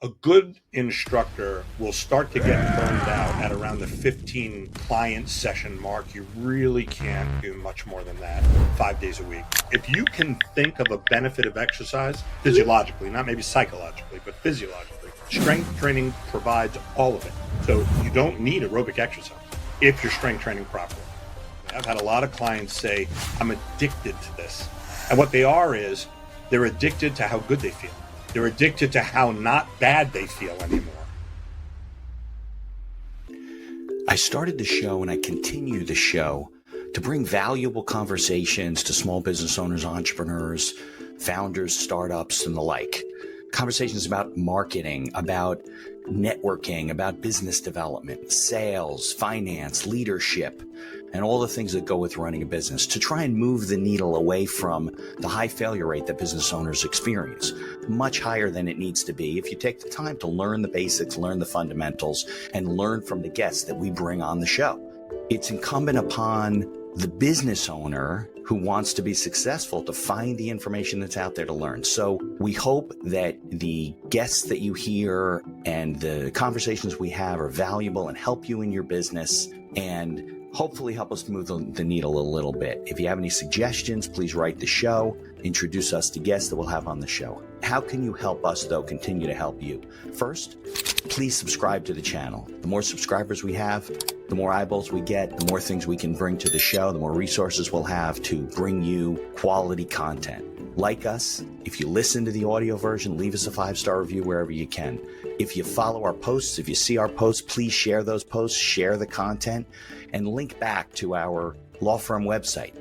A good instructor will start to get burned out at around the 15 client session mark. You really can't do much more than that 5 days a week. If you can think of a benefit of exercise physiologically, not maybe psychologically, but physiologically, strength training provides all of it. So you don't need aerobic exercise if you're strength training properly. I've had a lot of clients say, I'm addicted to this. And what they are is they're addicted to how good they feel. They're addicted to how not bad they feel anymore. I started the show and I continue the show to bring valuable conversations to small business owners, entrepreneurs, founders, startups, and the like. Conversations about marketing, about networking, about business development, sales, finance, leadership, and all the things that go with running a business to try and move the needle away from the high failure rate that business owners experience, much higher than it needs to be if you take the time to learn the basics, learn the fundamentals, and learn from the guests that we bring on the show. It's incumbent upon the business owner who wants to be successful to find the information that's out there to learn. So we hope that the guests that you hear and the conversations we have are valuable and help you in your business and hopefully help us move the needle a little bit. If you have any suggestions, please write the show, introduce us to guests that we'll have on the show. How can you help us, though, continue to help you? First, please subscribe to the channel. The more subscribers we have, the more eyeballs we get, the more things we can bring to the show, the more resources we'll have to bring you quality content. Like us, if you listen to the audio version, leave us a 5-star review wherever you can. If you follow our posts, if you see our posts, please share those posts, share the content, and link back to our law firm website,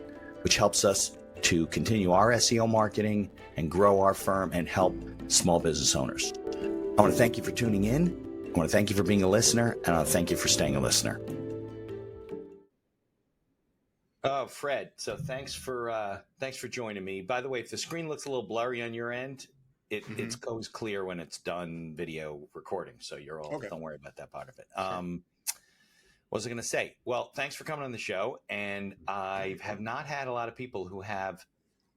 which helps us to continue our SEO marketing and grow our firm and help small business owners. I want to thank you for tuning in. I want to thank you for being a listener, and I want to thank you for staying a listener. Oh, Fred, so thanks for joining me. By the way, if the screen looks a little blurry on your end, it goes clear when it's done video recording. So you're all, okay. Don't worry about that part of it. Sure. What was I going to say? Well, thanks for coming on the show. And I have not had a lot of people who have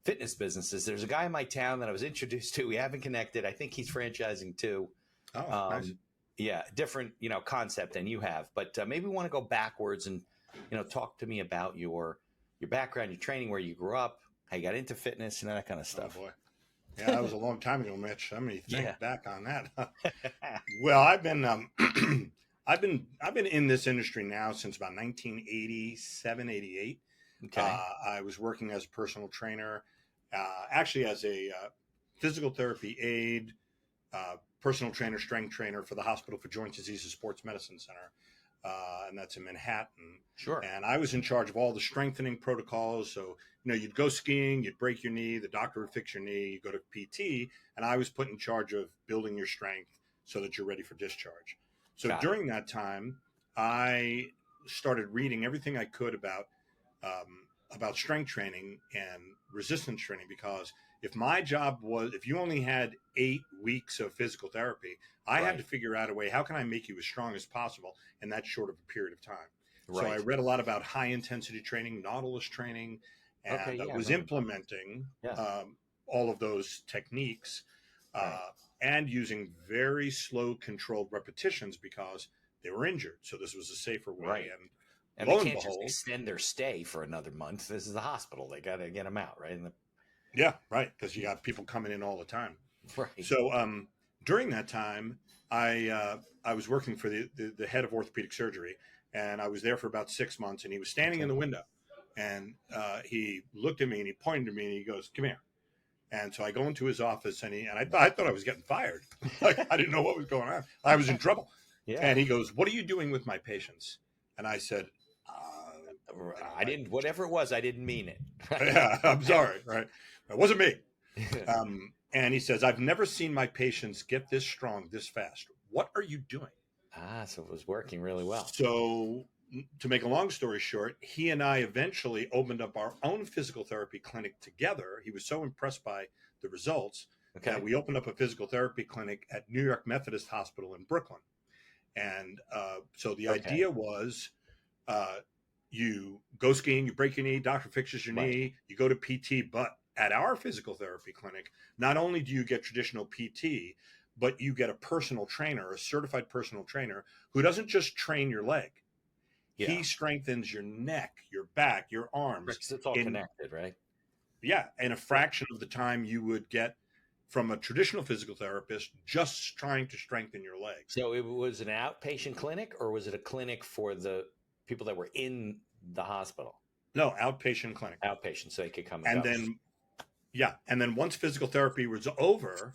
fitness businesses. There's a guy in my town that I was introduced to. We haven't connected. I think he's franchising too. Oh, nice. Yeah, different, concept than you have. But maybe we want to go backwards and, talk to me about your background, your training, where you grew up, how you got into fitness, and that kind of stuff. Oh boy, yeah, that was a long time ago, Mitch. Let me think back on that. Well, I've been in this industry now since about 1987, 88. Okay. I was working as a personal trainer, actually as a physical therapy aide, personal trainer, strength trainer for the Hospital for Joint Diseases Sports Medicine Center. And that's in Manhattan. Sure. And I was in charge of all the strengthening protocols. So, you'd go skiing, you'd break your knee, the doctor would fix your knee, you go to PT, and I was put in charge of building your strength so that you're ready for discharge. So during that time, I started reading everything I could about strength training and resistance training, because if you only had 8 weeks of physical therapy, I had to figure out a way, how can I make you as strong as possible in that short of a period of time? Right. So I read a lot about high intensity training, Nautilus training, and was implementing all of those techniques and using very slow controlled repetitions because they were injured. So this was a safer way. Right. And they can't just extend their stay for another month. This is the hospital. They got to get them out, right? Yeah, right. Because you got people coming in all the time. Right. So during that time, I was working for the head of orthopedic surgery, and I was there for about 6 months, and he was standing in the window, and he looked at me and he pointed to me and he goes, "Come here." And so I go into his office, and I thought I was getting fired. Like, I didn't know what was going on. I was in trouble. Yeah. And he goes, "What are you doing with my patients?" And I said, I didn't, whatever it was, I didn't mean it. Yeah, I'm sorry. Right. It wasn't me. And he says, "I've never seen my patients get this strong this fast. What are you doing?" So it was working really well. So to make a long story short, he and I eventually opened up our own physical therapy clinic together. He was so impressed by the results that we opened up a physical therapy clinic at New York Methodist Hospital in Brooklyn. And so the idea was, you go skiing, you break your knee, doctor fixes your knee, you go to PT. But at our physical therapy clinic, not only do you get traditional PT, but you get a personal trainer, a certified personal trainer, who doesn't just train your leg. Yeah. He strengthens your neck, your back, your arms. It's all connected, right? Yeah, in a fraction of the time you would get from a traditional physical therapist just trying to strengthen your legs. So it was an outpatient clinic, or was it a clinic for the people that were in the hospital? No, outpatient clinic. Outpatient, so they could come and go. And then once physical therapy was over,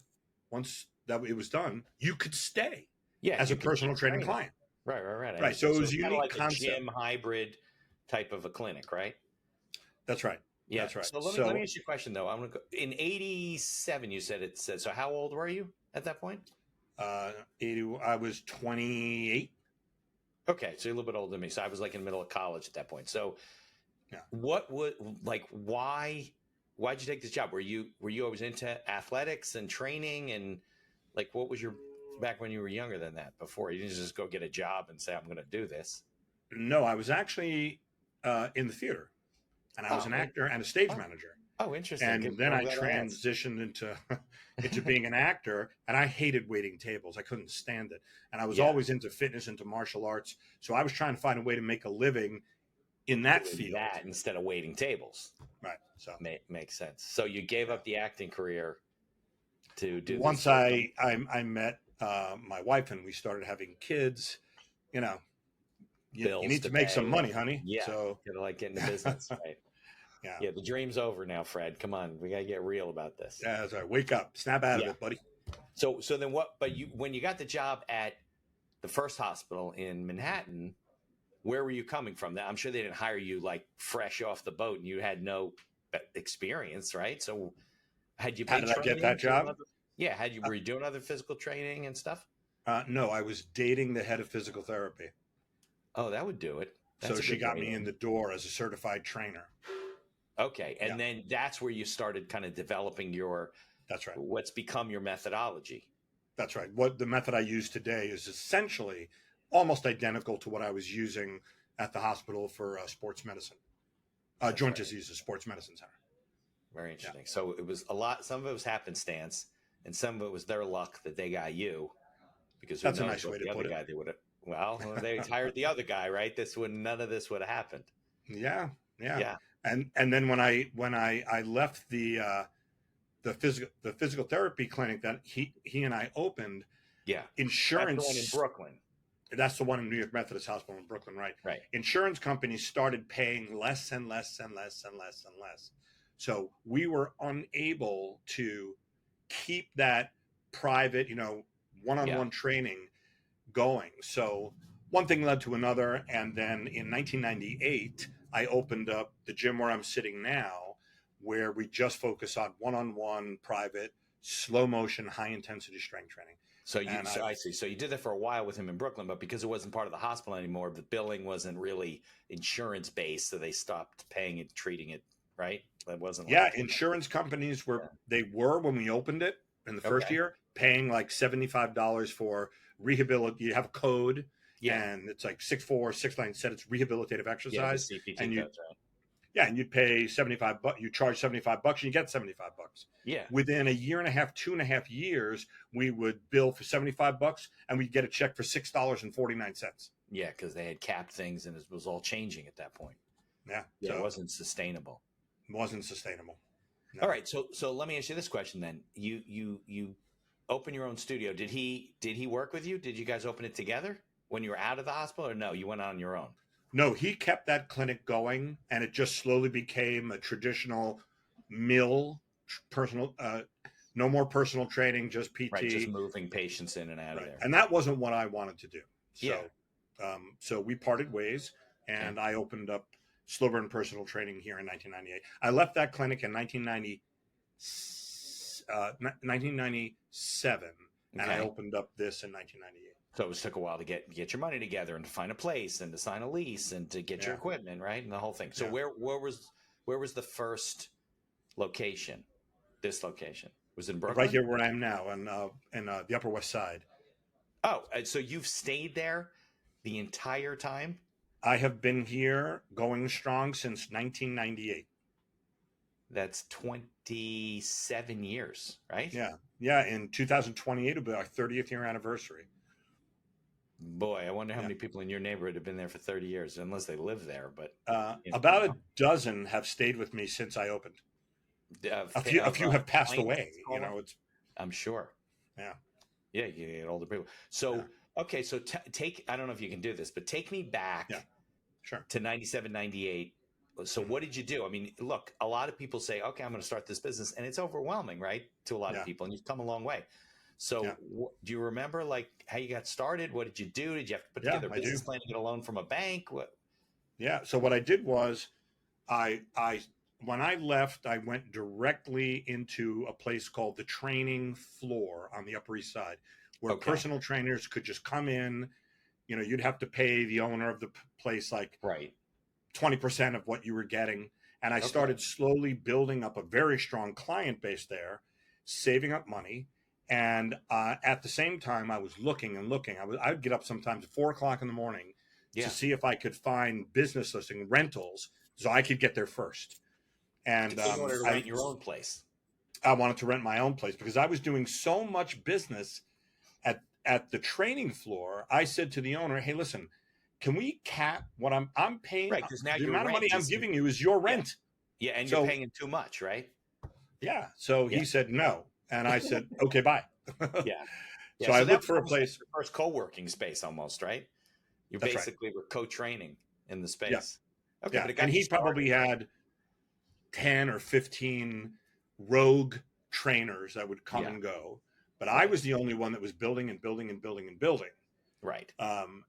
once that it was done, you could stay as a personal training client. Right. So it was a kind unique of like concept. a gym hybrid type of a clinic, right? That's right. Yeah. That's right. So let me ask you a question though. I'm gonna go in '87. You said it said. So how old were you at that point? I was 28. Okay, so you're a little bit older than me. So I was like in the middle of college at that point. So, Yeah. what would why'd you take this job? Were you always into athletics and training, and like what was your back when you were younger than that? Before you didn't just go get a job and say I'm going to do this. No, I was actually in the theater, and I was an actor and a stage manager. Oh, interesting. And then I transitioned into being an actor, and I hated waiting tables. I couldn't stand it. And I was always into fitness, into martial arts. So I was trying to find a way to make a living in that field. That instead of waiting tables. Right. So makes sense. So you gave up the acting career to do once I met my wife and we started having kids, you need to make some money, honey. Yeah. So gotta like get into business, right? Yeah, the dream's over now, Fred. Come on, we gotta get real about this. Yeah, that's right. Wake up, snap out of it, buddy. So then what? But when you got the job at the first hospital in Manhattan, where were you coming from? I'm sure they didn't hire you like fresh off the boat, and you had no experience, right? So had you been How did I get that job? Were you doing other physical training and stuff? No, I was dating the head of physical therapy. Oh, that would do it. So she got me in the door as a certified trainer. Okay. And then that's where you started kind of developing that's right. What's become your methodology. That's right. What the method I use today is essentially almost identical to what I was using at the hospital for sports medicine, joint diseases, sports medicine center. Very interesting. Yeah. So it was some of it was happenstance and some of it was their luck that they got you, because that's a nice way to put it. Guy they would have, well, they hired the other guy, right? None of this would have happened. Yeah. And then when I left the physical therapy clinic that he and I opened, insurance. That's the one in Brooklyn. That's the one in New York Methodist Hospital in Brooklyn, right? Right. Insurance companies started paying less and less and less and less and less. So we were unable to keep that private, one-on-one training going. So one thing led to another, and then in 1998. I opened up the gym where I'm sitting now, where we just focus on one-on-one, private, slow motion, high intensity strength training. I see. So you did that for a while with him in Brooklyn, but because it wasn't part of the hospital anymore, the billing wasn't really insurance based, so they stopped paying it, treating it, right? That wasn't. Insurance companies were when we opened it in the first year, paying like $75 for rehabilitation. You have a code. Yeah. And it's like 6'4", 6'9", said it's rehabilitative exercise. Yeah, the CPT and codes, right? Yeah, and you'd pay $75. You charge $75, and you get $75. Yeah. Within a year and a half, 2.5 years, we would bill for $75, and we'd get a check for $6.49. Yeah, because they had capped things, and it was all changing at that point. Yeah. So it wasn't sustainable. No. All right. So let me ask you this question then. You open your own studio. Did he work with you? Did you guys open it together when you were out of the hospital, or no, you went on your own? No, he kept that clinic going, and it just slowly became a traditional personal, no more personal training, just PT. Right, just moving patients in and out of there. And that wasn't what I wanted to do. So, so we parted ways, and I opened up Slow Burn Personal Training here in 1998. I left that clinic in 1997, and I opened up this in 1998. So it took a while to get your money together and to find a place and to sign a lease and to get your equipment, right? And the whole thing. So where was the first location? This location was in Brooklyn? Right here where I am now, in the Upper West Side. Oh, so you've stayed there the entire time? I have been here going strong since 1998. That's 27 years, right? Yeah. Yeah, in 2028 it'll be our 30th year anniversary. Boy, I wonder how Yeah. many people in your neighborhood have been there for 30 years, unless they live there. But About a dozen have stayed with me since I opened. A few have passed clients, away. call them? It's I'm sure. yeah, Yeah, you get older people. yeah, So, okay, so take, I don't know if you can do this, but take me yeah, back sure. to 97, 98. So Mhm. what did you do? I mean, look, a lot of people say, okay, I'm going to start this business, and it's overwhelming, right? To a lot of Yeah, people, and you've come a long way. So yeah, do you remember like how you got started? What did you do? Did you have to put yeah. together a I do. business plan to get a loan from a bank? What? Yeah. So what I did was, I when I left, I went directly into a place called the Training Floor on the Upper East Side, where Okay. personal trainers could just come in. You'd have to pay the owner of the place like Right. 20% of what you were getting. And I Okay. started slowly building up a very strong client base there, saving up money. And at the same time, I was looking and looking. I would get up sometimes at 4 o'clock in the morning to Yeah. see if I could find business listing rentals so I could get there first. And In order to rent your own place. I wanted to rent my own place because I was doing so much business at the training floor. I said to the owner, "Hey, listen, can we cap what I'm paying? Right. Because now The your amount of money rent I'm is, giving you is your yeah. rent." Yeah. And you're So paying too much, right? yeah, so Yeah. he said no, and I said okay, bye. Yeah. Yeah. So I So that looked was for a almost like place. your first co-working space almost, right? You That's right. basically were co-training in the Yeah, space. Okay, yeah, but it and got you he started, probably right? had 10 or 15 rogue trainers that would come Yeah, and go, but I right, was the only one that was building and building and building and building. right.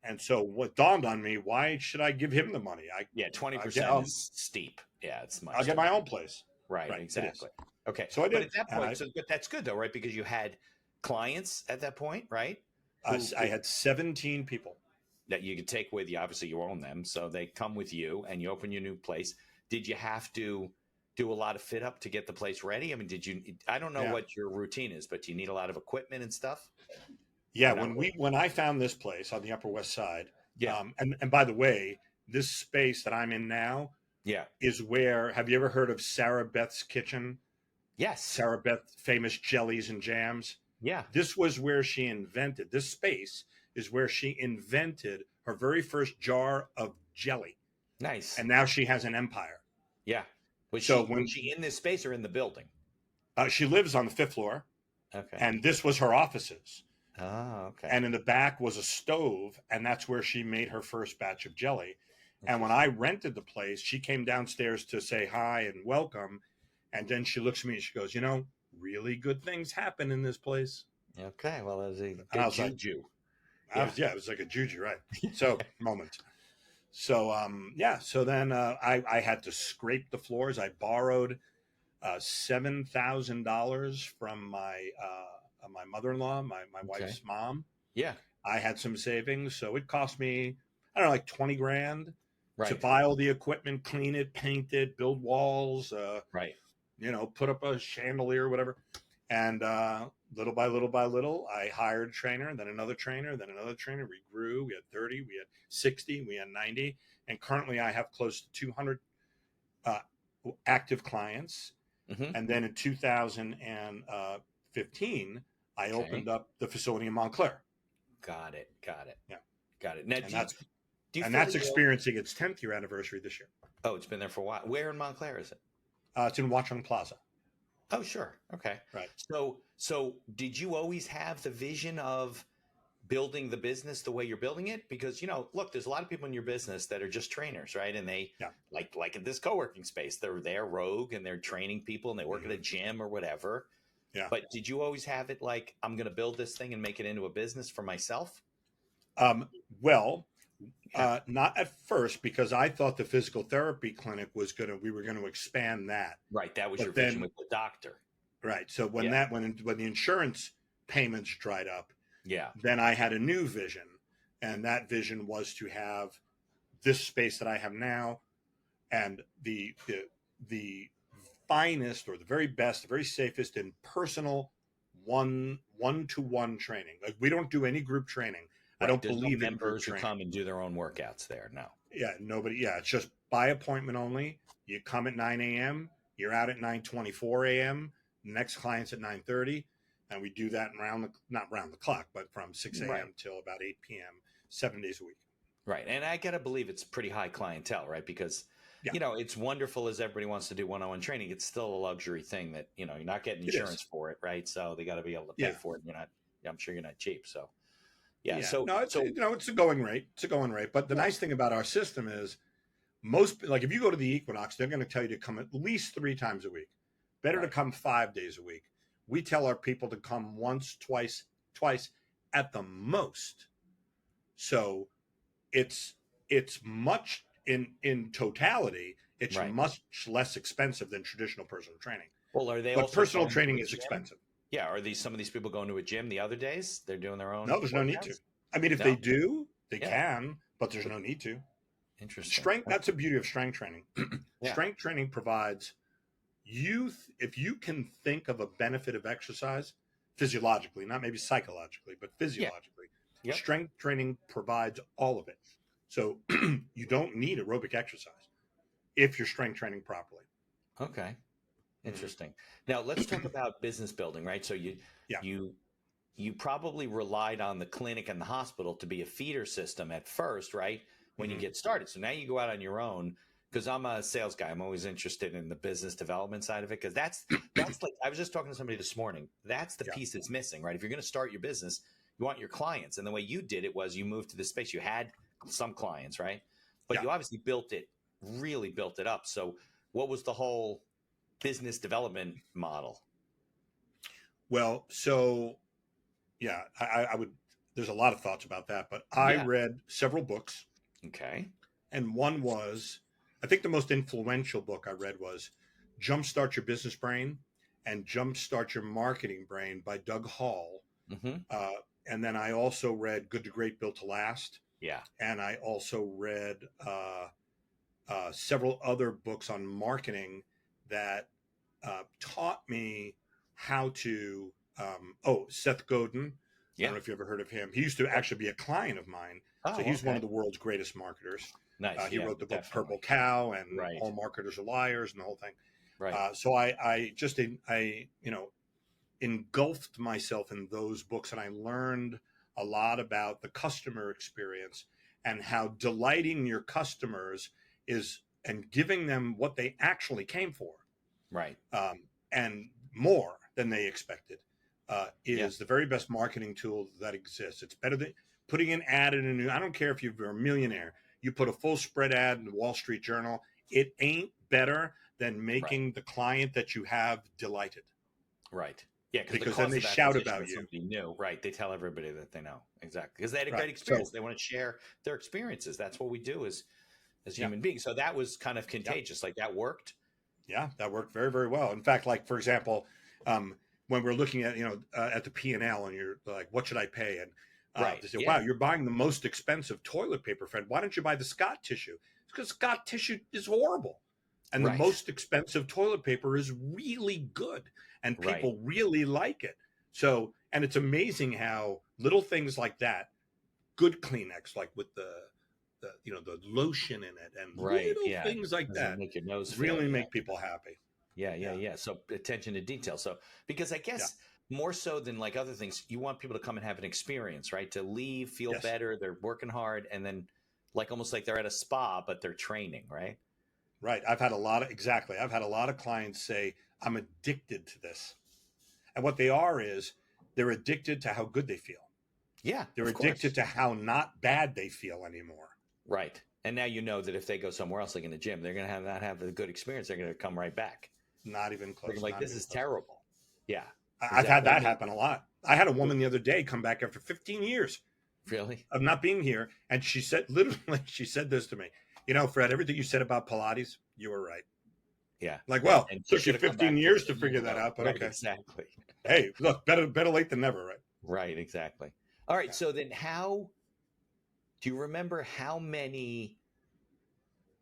And so what dawned on me, why should I give him the money? Yeah, I get 20% is steep. Yeah, it's I'll much get too my much. own place. Right, Right, it is. exactly. Okay. So I But did, at that and point, so but that's good though, right? Because you had clients at that point, right? Who I had 17 people. that you could take with you. Obviously, you own them, so they come with you, and you open your new place. Did you have to do a lot of fit up to get the place ready? I mean, did you? I don't know Yeah, what your routine is, but do you need a lot of equipment and stuff, yeah. or not really? When I found this place on the Upper West Side, Yeah, and by the way, this space that I'm in now yeah, is where. Have you ever heard of Sarah Beth's Kitchen? yes, Sarah Beth, famous jellies and jams. yeah. This was where she invented. This space is where she invented her very first jar of jelly, Nice. and now she has an empire. Yeah. So Was when she in this space or in the building? she lives on the fifth floor, Okay. and this was her offices. Oh, okay. And in the back was a stove, and that's where she made her first batch of jelly. And when Interesting. I rented the place, she came downstairs to say hi and welcome, and then she looks at me and she goes, really good things happen in this place. Okay. Well, that was a And I good was like, juju. Yeah. yeah, it was like a juju, right? So moment. So yeah, so then I had to scrape the floors. I borrowed $7,000 from my mother-in-law, my Okay. wife's mom. Yeah. I had some savings, so it cost me, I don't know, like 20 grand to Right. buy all the equipment, clean it, paint it, build walls, Right. put up a chandelier, whatever. And little by little by little, I hired a trainer, then another trainer, then another trainer. We grew. We had 30, we had 60, we had 90, and currently I have close to 200 uh, active clients. Hmm. And then in 2015, I Okay. opened up the facility in Montclair. Got it. Got it. Yeah, Got it. Now, and do you that's fully own? experiencing its 10th year anniversary this year. Oh, it's been there for a while. Where in Montclair is it? It's in Watchung Plaza. Oh, sure. Okay. Right. So did you always have the vision of building the business the way you're building it? Because look, there's a lot of people in your business that are just trainers, right? And they Yeah. like in this co-working space, they're rogue and they're training people and they work at a gym or whatever. Yeah. But did you always have it like, I'm going to build this thing and make it into a business for myself? Well, Yeah. not at first, because I thought the physical therapy clinic we were going to expand that. Right. That was But your vision then, with the doctor. right. So Yeah. when the insurance payments dried up, Yeah. then I had a new vision, and that vision was to have this space that I have now, and the finest, or the very best, the very safest and personal one-to-one training. Like, we don't do any group training. I Right. don't There's no believe in group members who training. come and do their own workouts there. No. Yeah, nobody. Yeah, it's just by appointment only. You come at 9 a.m. You're out at 9:24 a.m. Next client's at 9:30. And we do that not round the clock, but from 6 a.m. Right. till about 8 p.m., 7 days a week. Right. And I got to believe it's pretty high clientele, right? Because, Yeah. it's wonderful as everybody wants to do one-on-one training. It's still a luxury thing that, you're not getting insurance for it, right? So they got to be able to pay for it. And I'm sure you're not cheap. So, yeah. So, no, it's a going rate. It's a going rate. But the nice thing about our system is if you go to the Equinox, they're going to tell you to come at least 3 times a week. Better to come 5 days a week. We tell our people to come once, twice at the most. So it's much in totality, it's much less expensive than traditional personal training. Well, are they but also personal training is expensive. Yeah. Are some of these people going to a gym the other days? They're doing their own. No, there's no need to. I mean, if they do, they can, but there's no need to. Interesting. Strength. That's the beauty of strength training. Strength training provides if you can think of a benefit of exercise physiologically, not maybe psychologically, but physiologically, strength training provides all of it. So you don't need aerobic exercise if you're strength training properly. Okay. Interesting. Now let's talk about business building, right? So you probably relied on the clinic and the hospital to be a feeder system at first, right? When you get started. So now you go out on your own, because I'm a sales guy. I'm always interested in the business development side of it, because that's like, I was just talking to somebody this morning. That's the piece that's missing, right? If you're going to start your business, you want your clients. And the way you did it was you moved to this space. You had some clients, right? But you obviously really built it up. So what was the whole business development model? Well, so I would, there's a lot of thoughts about that, but I read several books. Okay. And one was, I think the most influential book I read was Jumpstart Your Business Brain and Jumpstart Your Marketing Brain by Doug Hall. And then I also read Good to Great, Built to Last. Yeah. And I also read several other books on marketing that taught me how to, Seth Godin. I don't know if you ever heard of him. He used to actually be a client of mine. So he's one of the world's greatest marketers. Nice. He wrote the book Purple Cow and All Marketers Are Liars and the whole thing. Right. So I engulfed myself in those books, and I learned a lot about the customer experience and how delighting your customers is and giving them what they actually came for. Right. And more than they expected is the very best marketing tool that exists. It's better than putting an ad in a new, I don't care if you're a millionaire, you put a full spread ad in the Wall Street Journal. It ain't better than making the client that you have delighted. Right. Yeah. Because then they shout about you. Somebody new. Right. They tell everybody that they know. Exactly. Because they had a great experience. They want to share their experiences. That's what we do as human beings. So that was kind of contagious. Like that worked. Yeah, that worked very, very well. In fact, like, for example, when we're looking at, at the P&L and you're like, what should I pay? And they say, wow, you're buying the most expensive toilet paper, friend. Why don't you buy the Scott tissue? It's because Scott tissue is horrible. And the most expensive toilet paper is really good. And people really like it. So, and it's amazing how little things like that, good Kleenex, like with the lotion in it and little things like that make your nose really make people happy. Yeah. So attention to detail. So, because I guess more so than like other things, you want people to come and have an experience, right? To leave, feel better. They're working hard. And then like, almost like they're at a spa, but they're training, right? Right. I've had a lot of clients say, I'm addicted to this. And what they are is they're addicted to how good they feel. Yeah. They're addicted to how not bad they feel anymore. Right. And now you know that if they go somewhere else, like in the gym, they're going to not have a good experience. They're going to come right back. Not even close. They're like, this is terrible. Yeah. I've had that happen a lot. I had a woman the other day come back after 15 years. Really? Of not being here. And she said, she said this to me, Fred, everything you said about Pilates, you were right. Yeah. Like, well, it took you 15 years to figure that out, but okay. Exactly. Hey, look, better late than never, right? Right. Exactly. All right. So then do you remember how many,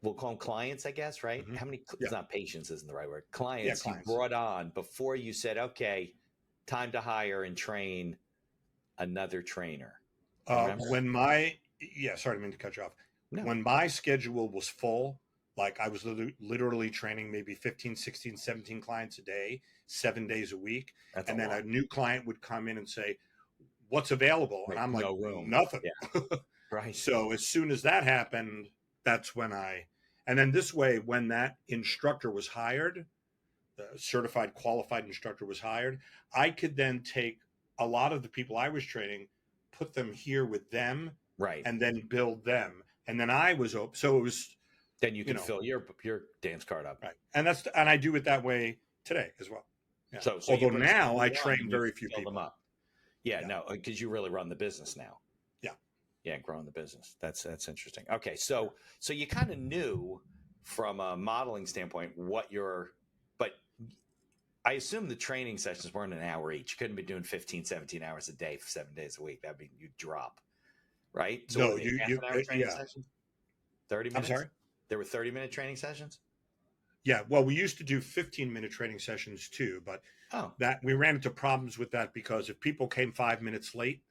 we'll call them clients, I guess, right? How many, it's not patients isn't the right word, clients you brought on before you said, okay, time to hire and train another trainer? Sorry, I didn't mean to cut you off. No. When my schedule was full, Like I was literally training maybe 15, 16, 17 clients a day, 7 days a week. That's And a then lot. a new client would come in and say, what's available? And Right. I'm like, No room. nothing. Yeah. Right. So as soon as that happened, that's when and then this way, when that instructor was hired, the certified qualified instructor was hired, I could then take a lot of the people I was training, put them here with them, Right. and then build them. And then I was open. So it was, Then you can fill your dance card up. right. And I do it that way today as well. Yeah. So Although you bring now I somebody on train and you very few fill them people. up. Yeah, Yeah. no, because you really run the business now. Yeah. Yeah, growing the business. That's interesting. Okay, so you kind of knew from a modeling standpoint but I assume the training sessions weren't an hour each. You couldn't be doing 15, 17 hours a day for 7 days a week. That'd be, you'd drop, right? So No, were they half an hour training sessions? 30 minutes? I'm sorry? There were 30-minute training sessions? Yeah. Well, we used to do 15-minute training sessions too, but that we ran into problems with that because if people came 5 minutes late,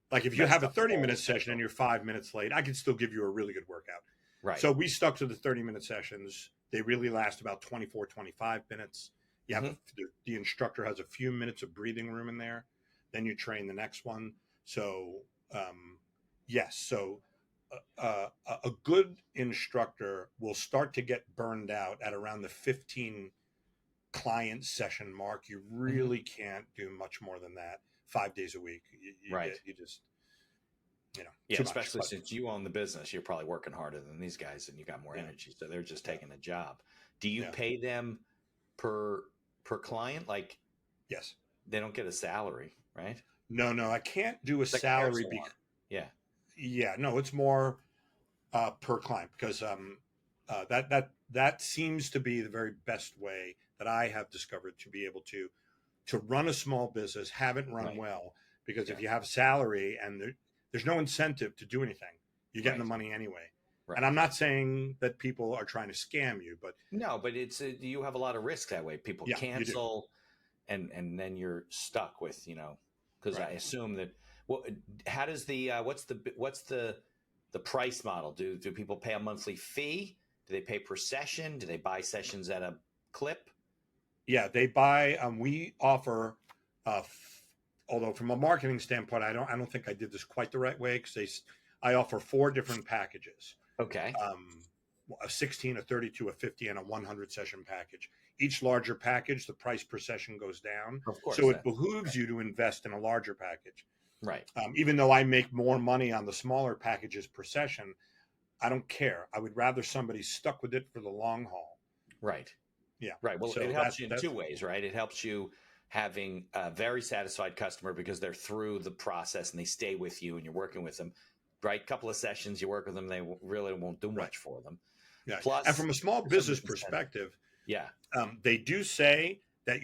like if you have a 30-minute session and you're 5 minutes late, I can still give you a really good workout. Right. So we stuck to the 30-minute sessions. They really last about 24, 25 minutes. You have the instructor has a few minutes of breathing room in there. Then you train the next one. So yes. So a good instructor will start to get burned out at around the 15 client session mark. You really can't do much more than that 5 days a week. You just, especially since you own the business, you're probably working harder than these guys and you got more energy. So they're just taking a job. Do you pay them per client? Like, yes, they don't get a salary, right? No, I can't do a salary. No, it's more per client because that seems to be the very best way that I have discovered to be able to run a small business, have it run well. Because if you have salary and there's no incentive to do anything, you're getting the money anyway. Right. And I'm not saying that people are trying to scam you, but no, but it's you have a lot of risk that way. People cancel, and then you're stuck with because I assume that. Well, how does the what's the price model? Do people pay a monthly fee? Do they pay per session? Do they buy sessions at a clip? Yeah, they buy. We offer. Although from a marketing standpoint, I don't think I did this quite the right way because I offer 4 different packages. Okay. A 16, a 32, a 50, and a 100 session package. Each larger package, the price per session goes down. Of course. So it behooves you to invest in a larger package. Right. Even though I make more money on the smaller packages per session, I don't care. I would rather somebody stuck with it for the long haul. Right. Yeah. Right. Well, it helps you in 2 ways, right? It helps you having a very satisfied customer because they're through the process and they stay with you and you're working with them, right? Couple of sessions, you work with them, they really won't do much for them. Yeah. Plus, and from a small business perspective, they do say that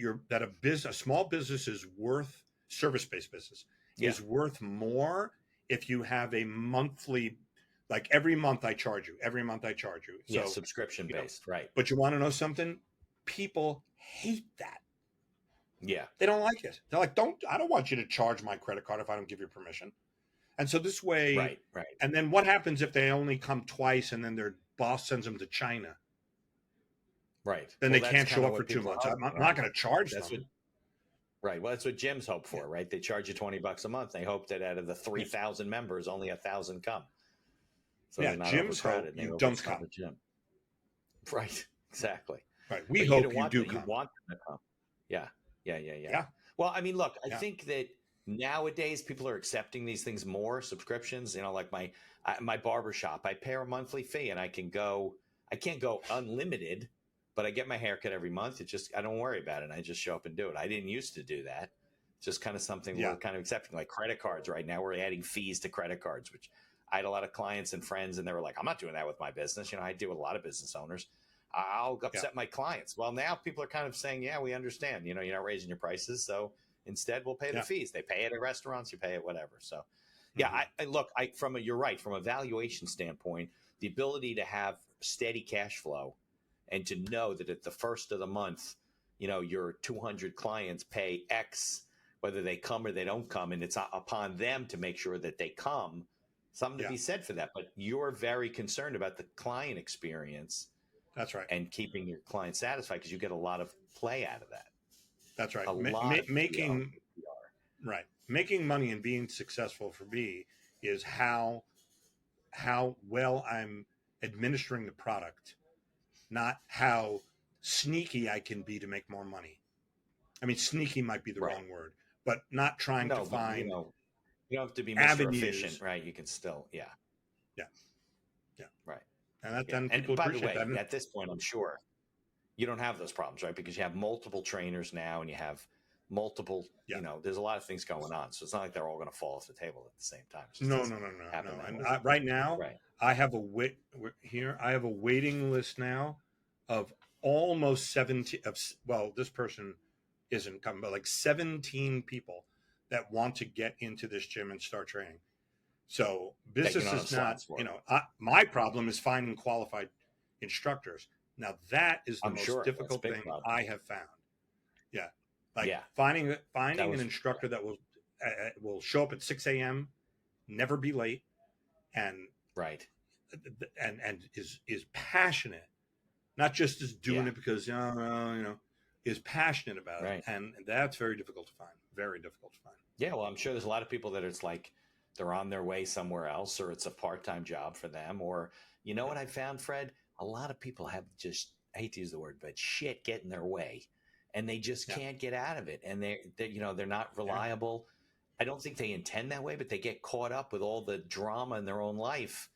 a small business is worth, service-based business is worth more if you have a monthly, like every month I charge you. So subscription based, right? But you want to know something? People hate that. Yeah. They don't like it. They're like, I don't want you to charge my credit card if I don't give you permission. And so this way, right. And then what happens if they only come twice and then their boss sends them to China? Right. Then they can't show up for 2 months. I'm not going to charge them. Right. Well, that's what gyms hope for, right? They charge you $20 a month. They hope that out of the 3,000 members, only 1,000 come. So gyms hope you don't come. Gym. Right. Exactly. Right. We hope you do come. You want them to come. Yeah. Well, I mean, look, I think that nowadays people are accepting these things more, subscriptions, like my barber shop, I pay a monthly fee and I can't go unlimited, but I get my haircut every month. It's just, I don't worry about it. I just show up and do it. I didn't used to do that. It's just kind of something we're kind of accepting, like credit cards right now. We're adding fees to credit cards, which I had a lot of clients and friends and they were like, I'm not doing that with my business. I deal with a lot of business owners. I'll upset my clients. Well, now people are kind of saying, yeah, we understand, you're not raising your prices. So instead we'll pay the fees. They pay it at restaurants, you pay it, whatever. So you're right. From a valuation standpoint, the ability to have steady cash flow and to know that at the first of the month, your 200 clients pay X, whether they come or they don't come. And it's upon them to make sure that they come. Something to be said for that. But you're very concerned about the client experience That's right. and keeping your client satisfied, because you get a lot of play out of that. That's right. A lot of Making PR. right, making money and being successful for me is how well I'm administering the product, not how sneaky I can be to make more money. I mean, sneaky might be the Right. wrong word, but not trying to No, but find you don't have to be Mr. Efficient, avenues. right? You can still, yeah, Yeah, yeah, right. and that Yeah. then And people by the appreciate way, that. And at this point, I'm sure you don't have those problems, right? Because you have multiple trainers now and you have multiple, yeah, there's a lot of things going on. So it's not like they're all going to fall off the table at the same time. It just no, doesn't no, no, no, happen no. that And way. right now, Right. I have a wait here. I have a waiting list now of almost 70 of well, this person isn't coming, but like 17 people that want to get into this gym and start training. So That you business don't have is not, slots for. my problem is finding qualified instructors. Now that is the I'm most sure that's a difficult big thing problem. I have found. Yeah, like Yeah. That finding an was, instructor that will show up at 6 a.m., never be late, and right. is passionate, not just is doing Yeah. it because is passionate about it, Right. and that's very difficult to find. Very difficult to find. Yeah. Well, I'm sure there's a lot of people that it's like they're on their way somewhere else, or it's a part-time job for them. Or, you know what I found, Fred? A lot of people have just, I hate to use the word, but shit get in their way, and they just Yeah, can't get out of it. And they're not yeah, reliable. I don't think they intend that way, but they get caught up with all the drama in their own life,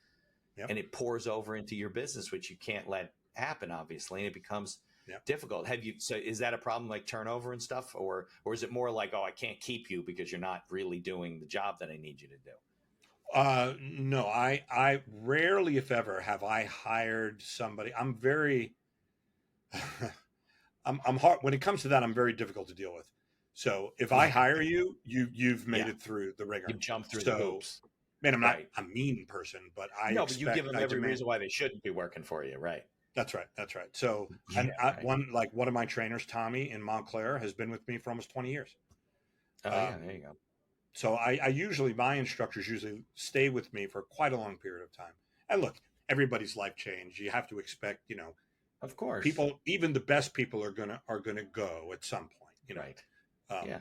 yep, and it pours over into your business, which you can't let happen, obviously, and it becomes yep. difficult. So is that a problem, like turnover and stuff, or is it more like, oh, I can't keep you because you're not really doing the job that I need you to do? No, I rarely, if ever, have I hired somebody. I'm very, I'm hard when it comes to that. I'm very difficult to deal with. So if I hire you, you've made Yeah, it through the ringer. you jump through the So, hoops, man, I'm not right? a mean person, but No, but you give them I every demand. reason why they shouldn't be working for you, right? That's right. That's right. So, Yeah, and right. one of my trainers, Tommy in Montclair, has been with me for almost 20 years. Oh yeah, there Um, you go. so I usually, my instructors usually stay with me for quite a long period of time. And look, everybody's life changed. You have to expect, Of course, people, even the best people are gonna go at some point. right? Yeah,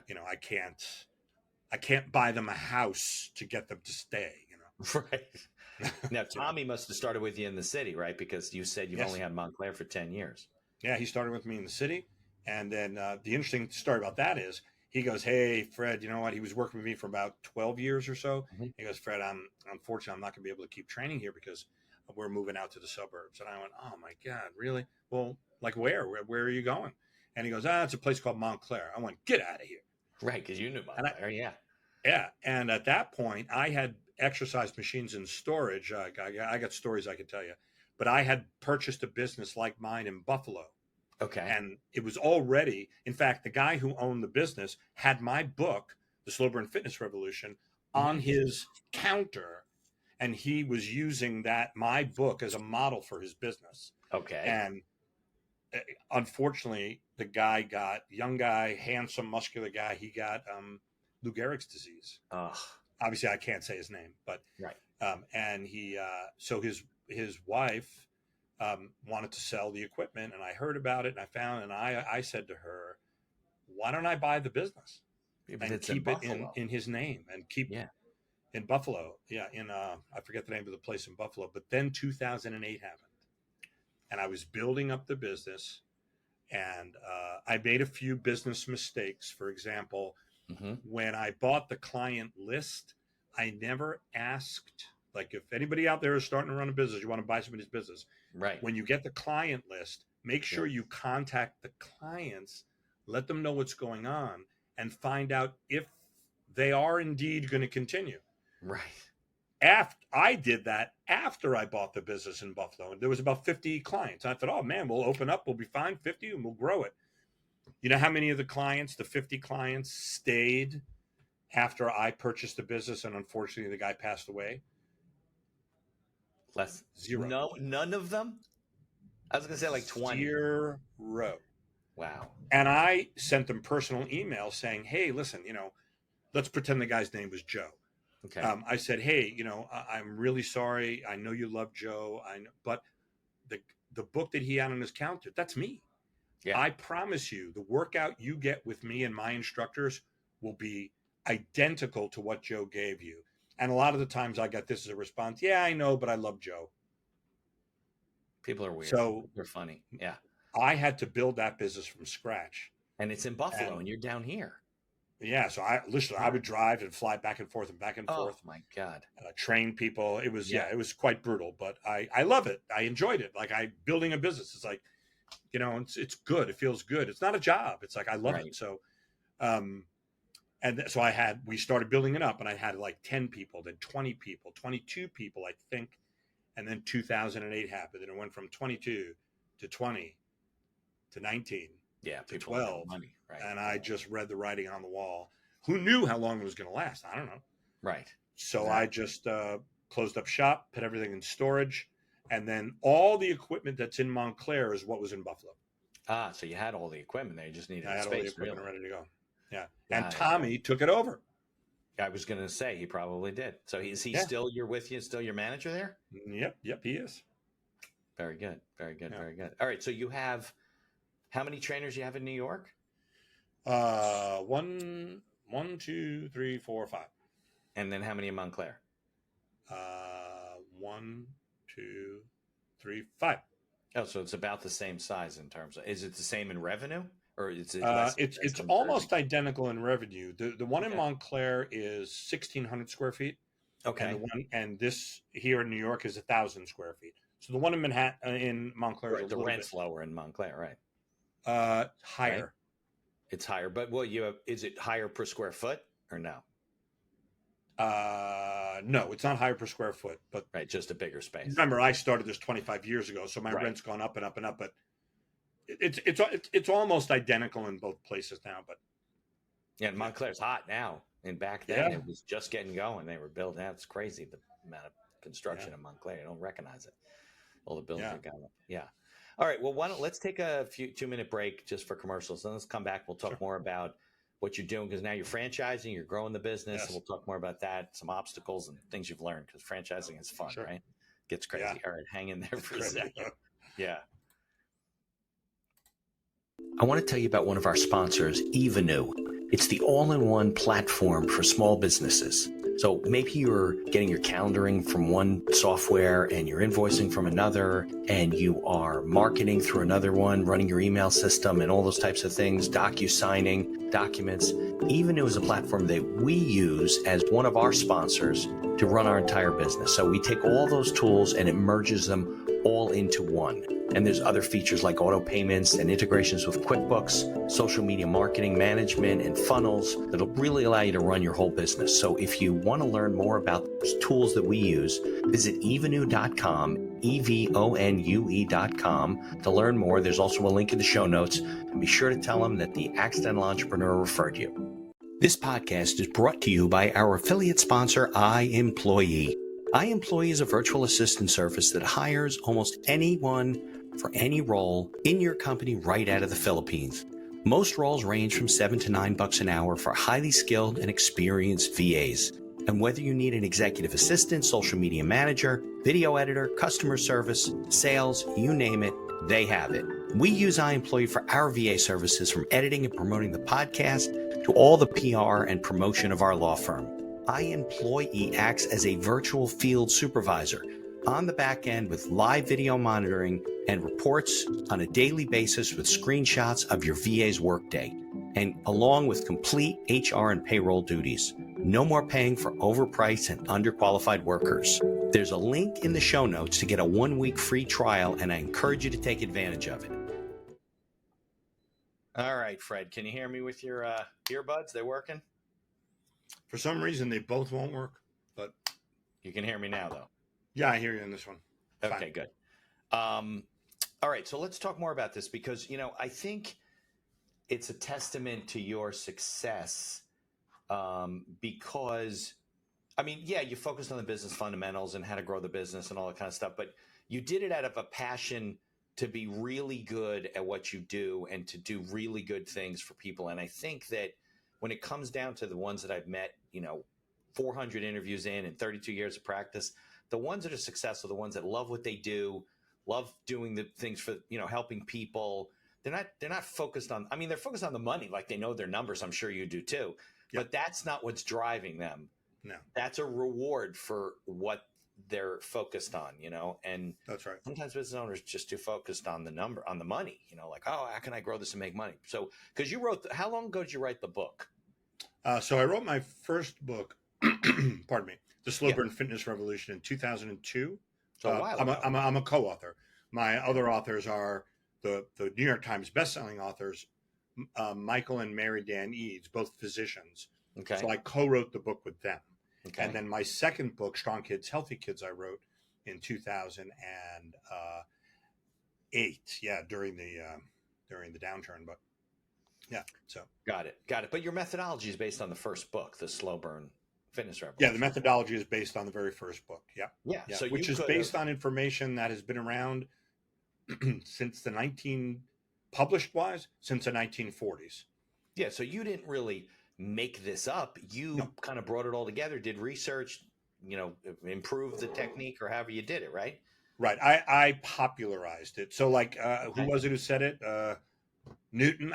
I can't buy them a house to get them to stay. right. Now, You know. Tommy must have started with you in the city, right? Because you said you've only Yes. had Montclair for 10 years. Yeah, he started with me in the city, and then the interesting story about that is he goes, "Hey, Fred, you know what? He was working with me for about 12 years or so. Mhm. He goes, Fred, I'm unfortunately I'm not going to be able to keep training here because we're moving out to the suburbs." And I went, "Oh my God, really? Well, like where are you going?" And he goes, it's a place called Montclair. I went, "Get out of here!" Right, because you knew And Montclair, yeah. yeah, and at that point, I had exercise machines in storage. I got stories I could tell you, but I had purchased a business like mine in Buffalo, Okay. and it was already. In fact, the guy who owned the business had my book, The Slow Burn Fitness Revolution, on Hmm. his counter, and he was using my book as a model for his business. Okay. And unfortunately, the young guy, handsome, muscular guy. He got Lou Gehrig's disease. Oh, Obviously I can't say his name, but right. and he so his wife wanted to sell the equipment, and I heard about it, and I said to her, why don't I buy the business If and it's in keep it in Buffalo. his name and keep Yeah. in Buffalo, yeah, in I forget the name of the place in Buffalo, but then 2008 happened, and I was building up the business, and I made a few business mistakes. For example, Hmm. when I bought the client list, I never asked, like, if anybody out there is starting to run a business, you want to buy somebody's business, Right. when you get the client list, make Yeah. sure you contact the clients, let them know what's going on, and find out if they are indeed going to continue. Right. After I did that, after I bought the business in Buffalo, and there was about 50 clients. I thought, oh man, we'll open up, we'll be fine, 50, and we'll grow it. You know how many of the clients, the 50 clients, stayed after I purchased the business, and unfortunately the guy passed away? Less. Zero. No, none of them. I was gonna say like 20. Zero. Wow. And I sent them personal emails saying, hey, listen, let's pretend the guy's name was Joe. Okay. I said, hey, I'm really sorry. I know you love Joe. But the book that he had on his counter, that's me. Yeah. I promise you, the workout you get with me and my instructors will be identical to what Joe gave you. And a lot of the times I got this as a response. Yeah, I know, but I love Joe. People are weird. So they're funny. Yeah. I had to build that business from scratch. And it's in Buffalo and you're down here. Yeah. So I would drive and fly back and forth and back and forth. Oh my God. Train people. It was, it was quite brutal, but I love it. I enjoyed it. Like building a business. It's like, it's good. It feels good. It's not a job. It's like, I love it. So, and so we started building it up, and I had like 10 people, then 20 people, 22 people, I think. And then 2008 happened, and it went from 22 to 20 to 19 to 12. Money, right? And I just read the writing on the wall. Who knew how long it was going to last? I don't know. Right. So I just closed up shop, put everything in storage. And then all the equipment that's in Montclair is what was in Buffalo. Ah, so you had all the equipment there. You just needed I had space, all the equipment really. ready to go. Yeah. And Tommy took it over. I was going to say he probably did. So is he still with you? Still your manager there? Yep, he is. Very good. Very good. Very good. All right. So you have, how many trainers you have in New York? 1, 2, 3, 4, 5. And then how many in Montclair? 1, 2, 3, 5. Oh, so it's about the same size in terms of, is it the same in revenue? Or is it it's almost identical in revenue. The one in Montclair is 1,600 square feet. Okay. And this here in New York is 1,000 square feet. So the one in Manhattan, in Montclair, is the rent's lower in Montclair, right? Higher. Right? It's higher, but is it higher per square foot or no? No, it's not higher per square foot, but just a bigger space. Remember, I started this 25 years ago, so my rent's gone up and up and up, but it's almost identical in both places now. But yeah, Montclair's hot now, and back then it was just getting going. They were building out. It's crazy the amount of construction in Montclair. You don't recognize it. All the buildings are going up. Yeah. All right. Well, let's take a 2-minute break just for commercials. Then let's come back. We'll talk more about what you're doing, because now you're franchising, you're growing the business, and we'll talk more about that, some obstacles and things you've learned, because franchising is fun, right? Gets crazy. All right, hang in there for a second. Yeah. I want to tell you about one of our sponsors, Evenue. It's the all-in-one platform for small businesses. So maybe you're getting your calendaring from one software and you're invoicing from another, and you are marketing through another one, running your email system and all those types of things, docu-signing documents. Evenue is a platform that we use as one of our sponsors to run our entire business. So we take all those tools and it merges them all into one. And there's other features like auto payments and integrations with QuickBooks, social media marketing management, and funnels that'll really allow you to run your whole business. So if you want to learn more about those tools that we use, visit evenue.com, EVONUE.com to learn more. There's also a link in the show notes. And be sure to tell them that the Accidental Entrepreneur referred you. This podcast is brought to you by our affiliate sponsor, iEmployee. iEmployee is a virtual assistant service that hires almost anyone for any role in your company right out of the Philippines. Most roles range from $7 to $9 an hour for highly skilled and experienced VAs. And whether you need an executive assistant, social media manager, video editor, customer service, sales, you name it, they have it. We use iEmployee for our VA services, from editing and promoting the podcast to all the PR and promotion of our law firm. iEmployee acts as a virtual field supervisor on the back end with live video monitoring and reports on a daily basis with screenshots of your VA's workday, and along with complete HR and payroll duties. No more paying for overpriced and underqualified workers. There's a link in the show notes to get a 1-week free trial, and I encourage you to take advantage of it. All right, Fred, can you hear me with your earbuds? They're working? For some reason, they both won't work, but you can hear me now, though. Yeah, I hear you in this one. Okay, fine. Good. All right, so let's talk more about this, because, I think it's a testament to your success, because, you focused on the business fundamentals and how to grow the business and all that kind of stuff, but you did it out of a passion to be really good at what you do and to do really good things for people. And I think that when it comes down to the ones that I've met, 400 interviews in and 32 years of practice, the ones that are successful, the ones that love what they do, love doing the things for, helping people. They're not focused on, they're focused on the money. Like they know their numbers. I'm sure you do too, Yep. but that's not what's driving them. No, That's a reward for what they're focused on, and that's right. sometimes business owners just too focused on the number, on the money, like, oh, how can I grow this and make money? So, because you wrote, how long ago did you write the book? So I wrote my first book, pardon me, The Slow Burn Fitness Revolution in 2002. So a while ago. I'm a co-author. My other authors are the New York Times bestselling authors, Michael and Mary Dan Eads, both physicians. Okay. So I co-wrote the book with them. Okay. And then my second book, Strong Kids, Healthy Kids, I wrote in 2008. Yeah, during the downturn. But yeah, so got it. But your methodology is based on the first book, The Slow Burn Fitness Revolution. Yeah, the methodology is based on the very first book. Yeah. So which is based on information that has been around since the 1940s. Yeah. So you didn't really make this up. You kind of brought it all together, did research, improve the technique or however you did it, right? Right. I popularized it. So like, who was it who said it?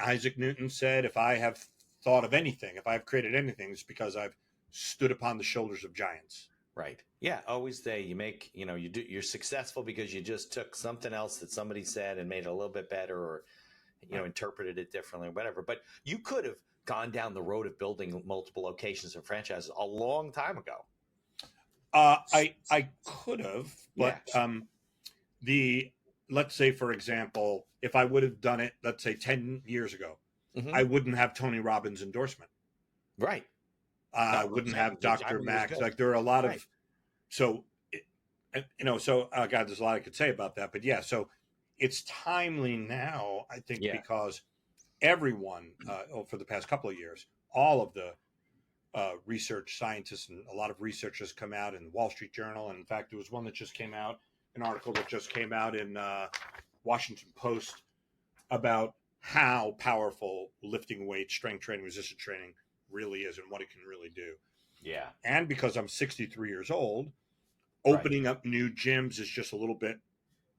Isaac Newton said, if I have thought of anything, if I've created anything, it's because I've stood upon the shoulders of giants. Right. Yeah. Always say you make, you're successful because you just took something else that somebody said and made it a little bit better, or, interpreted it differently or whatever. But you could have gone down the road of building multiple locations and franchises a long time ago. I could have, but let's say, for example, if I would have done it, let's say 10 years ago, I wouldn't have Tony Robbins' endorsement. Right. I wouldn't have Dr. Max. Like there are a lot of, God, there's a lot I could say about that, but yeah, so it's timely now, I think, because everyone, for the past couple of years, all of the research scientists and a lot of research has come out in the Wall Street Journal. And in fact, there was one that just came out, an article that just came out in Washington Post about how powerful lifting weights, strength training, resistance training really is and what it can really do. Yeah. And because I'm 63 years old, opening up new gyms is just a little bit,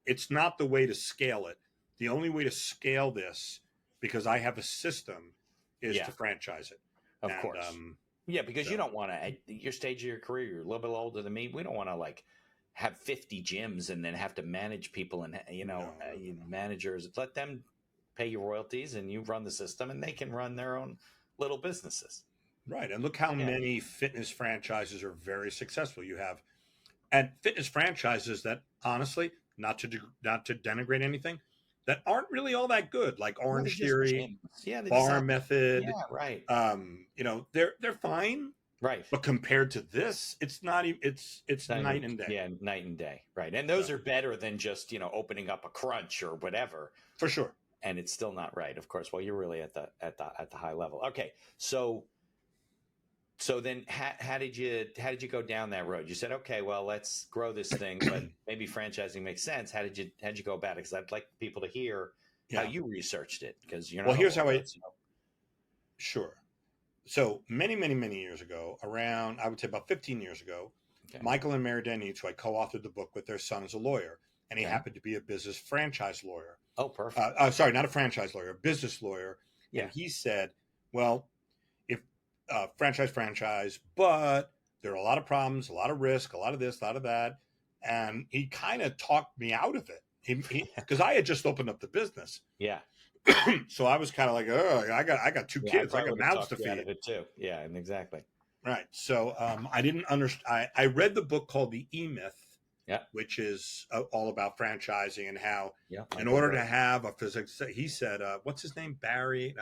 it's not the way to scale it. The only way to scale this, because I have a system, is to franchise it. Of course. Because you don't want to, at your stage of your career, you're a little bit older than me. We don't want to have 50 gyms and then have to manage people and, managers. Let them pay you royalties and you run the system and they can run their own little businesses. Right. And look how many fitness franchises are very successful. You have, and fitness franchises that, honestly, not to denigrate anything, that aren't really all that good, like Orange Theory, Bar Method. Yeah, right. They're fine. Right. But compared to this, it's not even, it's night and day. Yeah, night and day. Right. And those are better than just, opening up a crunch or whatever. For sure. And it's still not right, of course. Well, you're really at the high level. Okay. So then how did you go down that road? You said, okay, well, let's grow this thing, but maybe franchising makes sense. How did you go about it? Because I'd like people to hear how you researched it, because you're not. Well, here's how Sure. So many, many, many years ago, around, I would say about 15 years ago, Michael and Mary Dan Eads, who I co-authored the book with, their son is a lawyer, and he happened to be a business franchise lawyer. Oh, perfect. Sorry, not a franchise lawyer, a business lawyer. Yeah. And he said, well, if franchise, but there are a lot of problems, a lot of risk, a lot of this, a lot of that. And he kind of talked me out of it. Because I had just opened up the business. Yeah. So I was kind of like, oh, I got two kids. I got mouths to feed. Out of it too. Yeah, and exactly. Right. So I didn't understand. I read the book called The E-Myth, which is all about franchising and how in order to have a physics, he said, what's his name?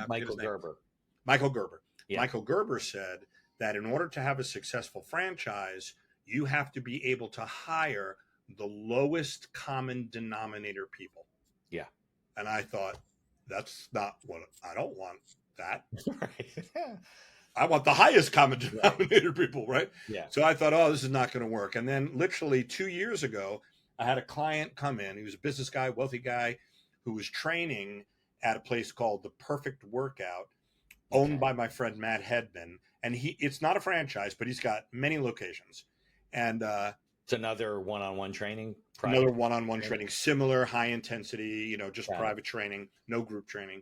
Michael Gerber. Michael Gerber. Yeah. Michael Gerber said that in order to have a successful franchise, you have to be able to hire the lowest common denominator people. Yeah. And I thought, that's not what I don't want that. Right. I want the highest common denominator people, right? Yeah. So I thought, oh, this is not going to work. And then literally 2 years ago, I had a client come in. He was a business guy, wealthy guy, who was training at a place called The Perfect Workout, owned by my friend Matt Hedman. And it's not a franchise, but he's got many locations. And It's another one-on-one training. Another one-on-one training, similar high intensity, just Got private training, no group training.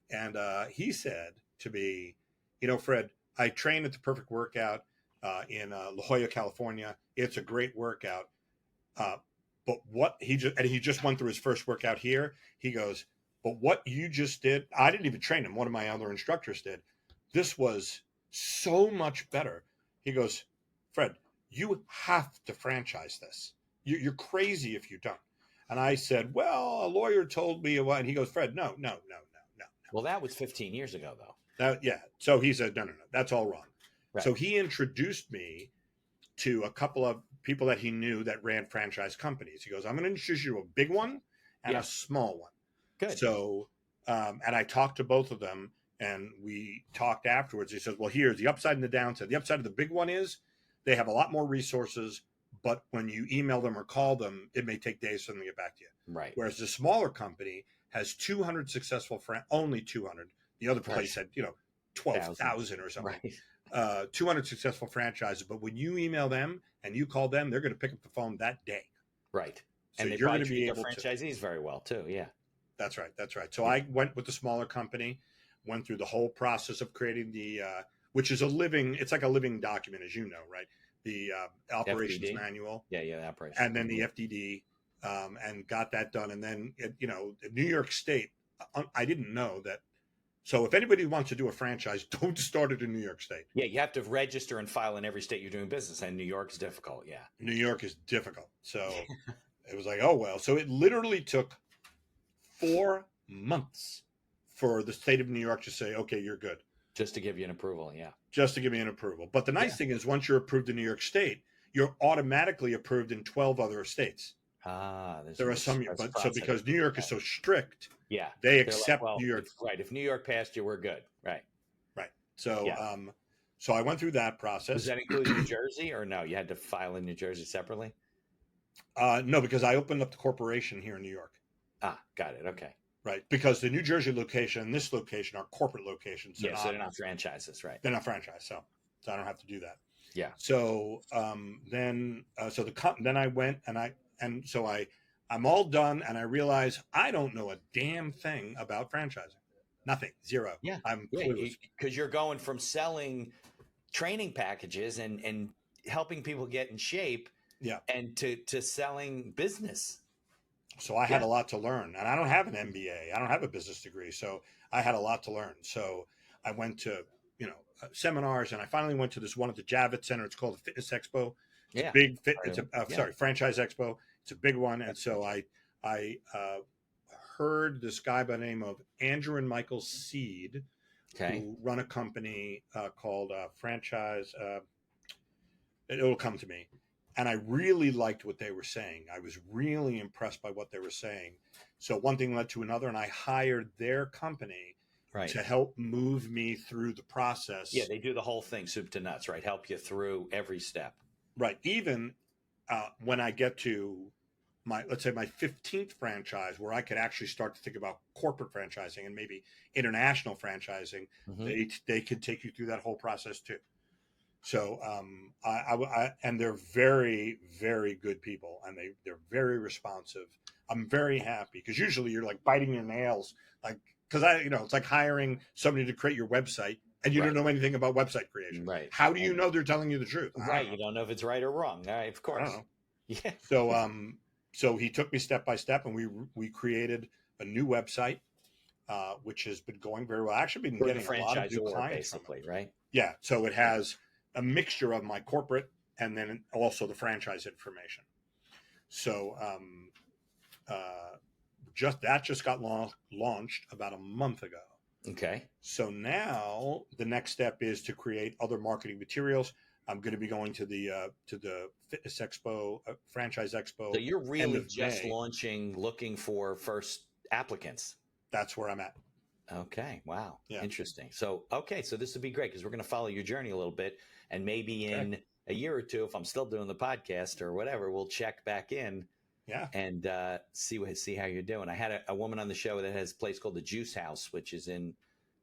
And he said to me, Fred, I train at the Perfect Workout in La Jolla, California. It's a great workout. But what he just went through his first workout here. He goes, but what you just did, I didn't even train him. One of my other instructors did. This was so much better. He goes, Fred, you have to franchise this. You're crazy if you don't. And I said, well, a lawyer told me what. And he goes, Fred, no. Well, that was 15 years ago, though. Yeah. So he said, no, that's all wrong. Right. So he introduced me to a couple of people that he knew that ran franchise companies. He goes, I'm going to introduce you to a big one and a small one. Good. So, and I talked to both of them, and we talked afterwards. He says, well, here's the upside and the downside. The upside of the big one is they have a lot more resources, but when you email them or call them, it may take days for them to get back to you. Right. Whereas the smaller company has 200 successful, only 200. The other place had, 12,000 or something. Right. 200 successful franchises. But when you email them and you call them, they're going to pick up the phone that day. Right. So and they you're probably going to be treat able their franchisees very well, too. Yeah. That's right. So I went with the smaller company, went through the whole process of creating the, which is it's like a living document, as you know, right? The operations FDD. manual. Yeah, operations. And then the FDD, and got that done. And then, New York State, I didn't know that. So if anybody wants to do a franchise, don't start it in New York State. Yeah, you have to register and file in every state you're doing business. And New York is difficult, yeah. New York is difficult. So it was like, oh, well. So it literally took 4 months for the state of New York to say, okay, you're good. Just to give you an approval, yeah. Just to give me an approval. But the nice thing is once you're approved in New York State, you're automatically approved in 12 other states. There are some, but so because New York is so strict, they accept New York. If New York passed you, we're good. Right. So, so I went through that process. Does that include New Jersey or no? You had to file in New Jersey separately? No, because I opened up the corporation here in New York. Got it. Okay. Right. Because the New Jersey location and this location are corporate locations. So they're not franchises, right? They're not franchised. So I don't have to do that. Yeah. So, then I went and so I'm all done, and I realize I don't know a damn thing about franchising. Nothing. Zero. Yeah. I'm clueless. Because you're going from selling training packages and helping people get in shape. Yeah. And to selling business. So I had a lot to learn, and I don't have an MBA. I don't have a business degree. So I had a lot to learn. So I went to, seminars, and I finally went to this one at the Javits Center. It's called the Fitness Expo. It's a big franchise expo. It's a big one. And so I heard this guy by the name of Andrew and Michael Seed, who run a company called Franchise. It'll come to me. And I really liked what they were saying. I was really impressed by what they were saying. So one thing led to another, and I hired their company to help move me through the process. Yeah, they do the whole thing, soup to nuts, right? Help you through every step. Right. Even when I get to let's say my 15th franchise, where I could actually start to think about corporate franchising and maybe international franchising, they could take you through that whole process too. So and they're very, very good people, and they're very responsive. I'm very happy because usually you're like biting your nails, like because it's like hiring somebody to create your website. And you don't know anything about website creation. Right. How do you know they're telling you the truth? Right. You don't know if it's right or wrong. Right. Of course. I don't know. Yeah. So, so he took me step by step, and we created a new website, which has been going very well. I've actually been getting a lot of new clients basically, right? Yeah. So it has a mixture of my corporate and then also the franchise information. So, just got launched about a month ago. Okay. So now the next step is to create other marketing materials. I'm going to be going to the Fitness Expo, Franchise Expo. So you're really just launching, looking for first applicants. That's where I'm at. Okay. Wow. Yeah. Interesting. So, so this would be great because we're going to follow your journey a little bit, and maybe in a year or two, if I'm still doing the podcast or whatever, we'll check back in. Yeah. And see how you're doing. I had a woman on the show that has a place called the Juice House, which is in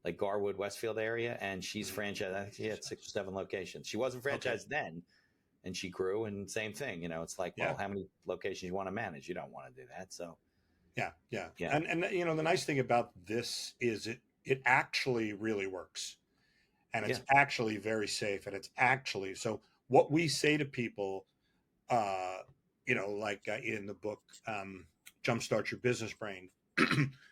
like Garwood, Westfield area, and she's franchised. I think she had 6 or 7 locations. She wasn't franchised then, and she grew, and same thing, it's like, Yeah. well, how many locations you want to manage? You don't want to do that. So Yeah. yeah. And the nice thing about this is it actually really works. And it's actually very safe. And it's actually, so what we say to people, like in the book, Jumpstart Your Business Brain,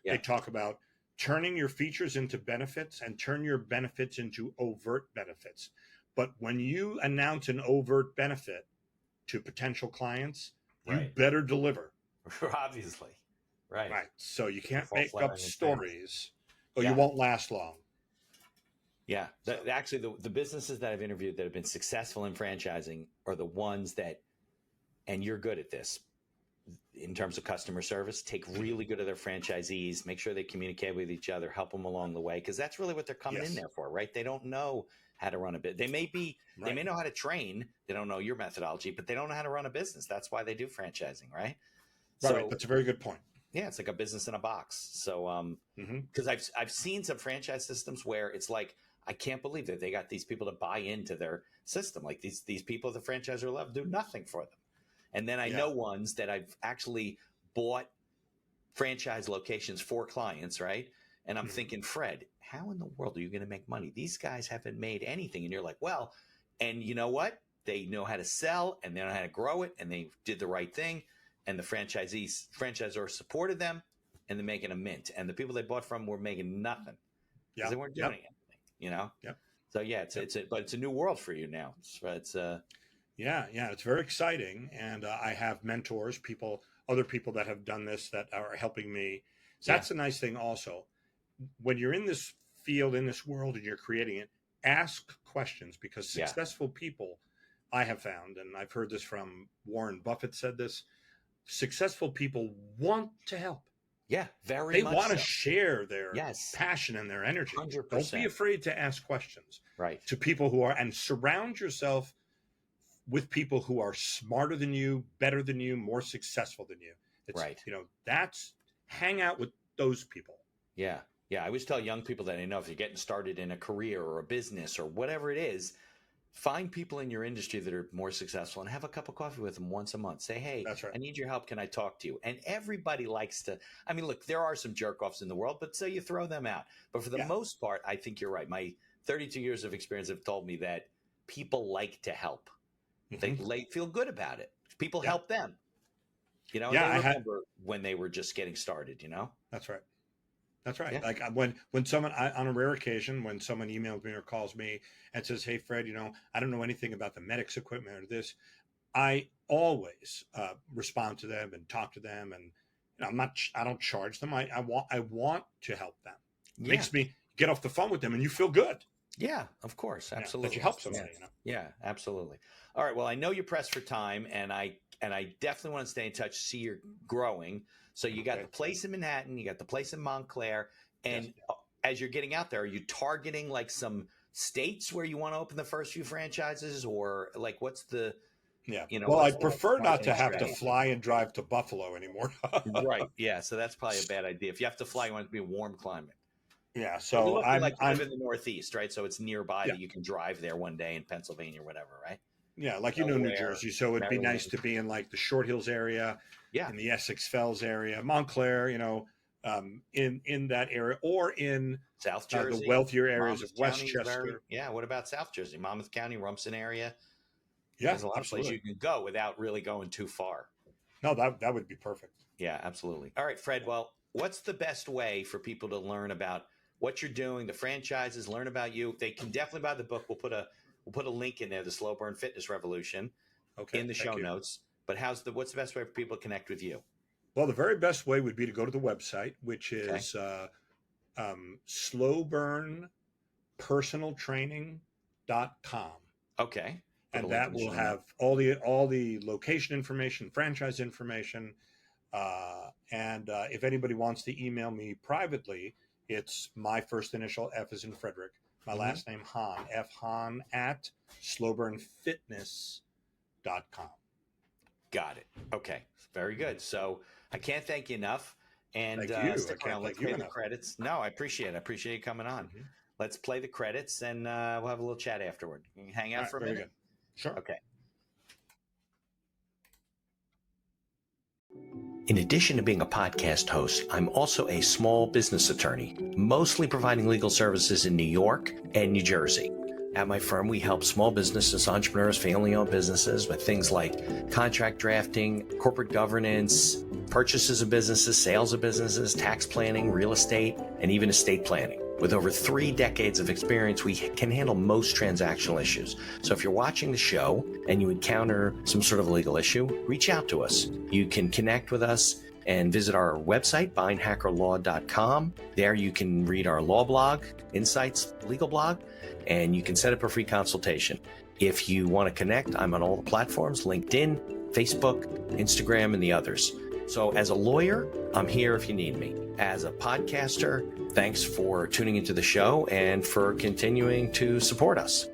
they talk about turning your features into benefits and turn your benefits into overt benefits. But when you announce an overt benefit to potential clients, you better deliver. Obviously. Right. So you can't make up stories or you won't last long. Yeah. Actually, the businesses that I've interviewed that have been successful in franchising are the ones that, and you're good at this in terms of customer service, take really good of their franchisees, make sure they communicate with each other, help them along the way. Cause that's really what they're coming in there for, right? They don't know how to run a business. They may know how to train. They don't know your methodology, but they don't know how to run a business. That's why they do franchising, right? Right. That's a very good point. Yeah. It's like a business in a box. So, cause I've seen some franchise systems where it's like, I can't believe that they got these people to buy into their system. Like these people, the franchisor love, do nothing for them. And then I know ones that I've actually bought franchise locations for clients, right? And I'm thinking, Fred, how in the world are you going to make money? These guys haven't made anything. And you're like, well, and you know what? They know how to sell and they know how to grow it and they did the right thing. And the franchisor supported them and they're making a mint. And the people they bought from were making nothing because they weren't doing anything, So but it's a new world for you now. It's very exciting. And I have mentors, other people that have done this that are helping me. So that's a nice thing also. When you're in this field, in this world, and you're creating it, ask questions because successful people, I have found, and I've heard this from Warren Buffett said this, successful people want to help. Yeah, They want to share their passion and their energy. 100%. Don't be afraid to ask questions to people who are, and surround yourself with people who are smarter than you, better than you, more successful than you. It's, hang out with those people. Yeah. Yeah. I always tell young people that if you're getting started in a career or a business or whatever it is, find people in your industry that are more successful and have a cup of coffee with them once a month. Say, hey, I need your help. Can I talk to you? And everybody likes to, look, there are some jerk offs in the world, but so you throw them out. But for the most part, I think you're right. My 32 years of experience have told me that people like to help. They feel good about it. People help them. They remember when they were just getting started, That's right. That's right. Yeah. Like when someone, on a rare occasion, when someone emails me or calls me and says, hey, Fred, I don't know anything about the medics equipment or this, I always respond to them and talk to them. And I don't charge them. I want to help them. It makes me get off the phone with them and you feel good. Yeah, of course. Absolutely. That you help somebody. Yeah, absolutely. All right. Well, I know you're pressed for time and I definitely want to stay in touch, see you're growing. So you got the place in Manhattan, you got the place in Montclair. And as you're getting out there, are you targeting like some states where you want to open the first few franchises or like what's the, well, I'd prefer not to have to fly and drive to Buffalo anymore. Right. Yeah. So that's probably a bad idea. If you have to fly, you want it to be a warm climate. Yeah. So I'm in the Northeast, right? So it's nearby that you can drive there one day in Pennsylvania or whatever, right? Yeah, like New Jersey. So it'd be nice to be in like the Short Hills area, in the Essex Fells area, Montclair, in that area, or in South Jersey, the wealthier areas Monmouth of Westchester. What about South Jersey, Monmouth County, Rumson area? Yeah, there's a lot of places you can go without really going too far. No, that would be perfect. Yeah, absolutely. All right, Fred. Well, what's the best way for people to learn about what you're doing, the franchises, learn about you? They can definitely buy the book. We'll put a link in there, the Slow Burn Fitness Revolution, in the show notes. But what's the best way for people to connect with you? Well, the very best way would be to go to the website, which is slowburnpersonaltraining.com. Okay. And that will have all the location information, franchise information. And if anybody wants to email me privately, it's my first initial F as in Frederick. My last name, Hahn, F. Hahn at slowburnfitness.com. Got it. Okay. Very good. So I can't thank you enough. And thank you. Stick around. Let's play the credits. No, I appreciate it. I appreciate you coming on. Let's play the credits and we'll have a little chat afterward. You can hang out for a minute. Very good. Sure. Okay. In addition to being a podcast host, I'm also a small business attorney, mostly providing legal services in New York and New Jersey. At my firm, we help small businesses, entrepreneurs, family-owned businesses with things like contract drafting, corporate governance, purchases of businesses, sales of businesses, tax planning, real estate, and even estate planning. With over 3 decades of experience, we can handle most transactional issues. So if you're watching the show and you encounter some sort of legal issue, reach out to us. You can connect with us and visit our website, beinhakerlaw.com. There you can read our law blog, Insights legal blog, and you can set up a free consultation. If you want to connect, I'm on all the platforms, LinkedIn, Facebook, Instagram, and the others. So as a lawyer, I'm here if you need me. As a podcaster, thanks for tuning into the show and for continuing to support us.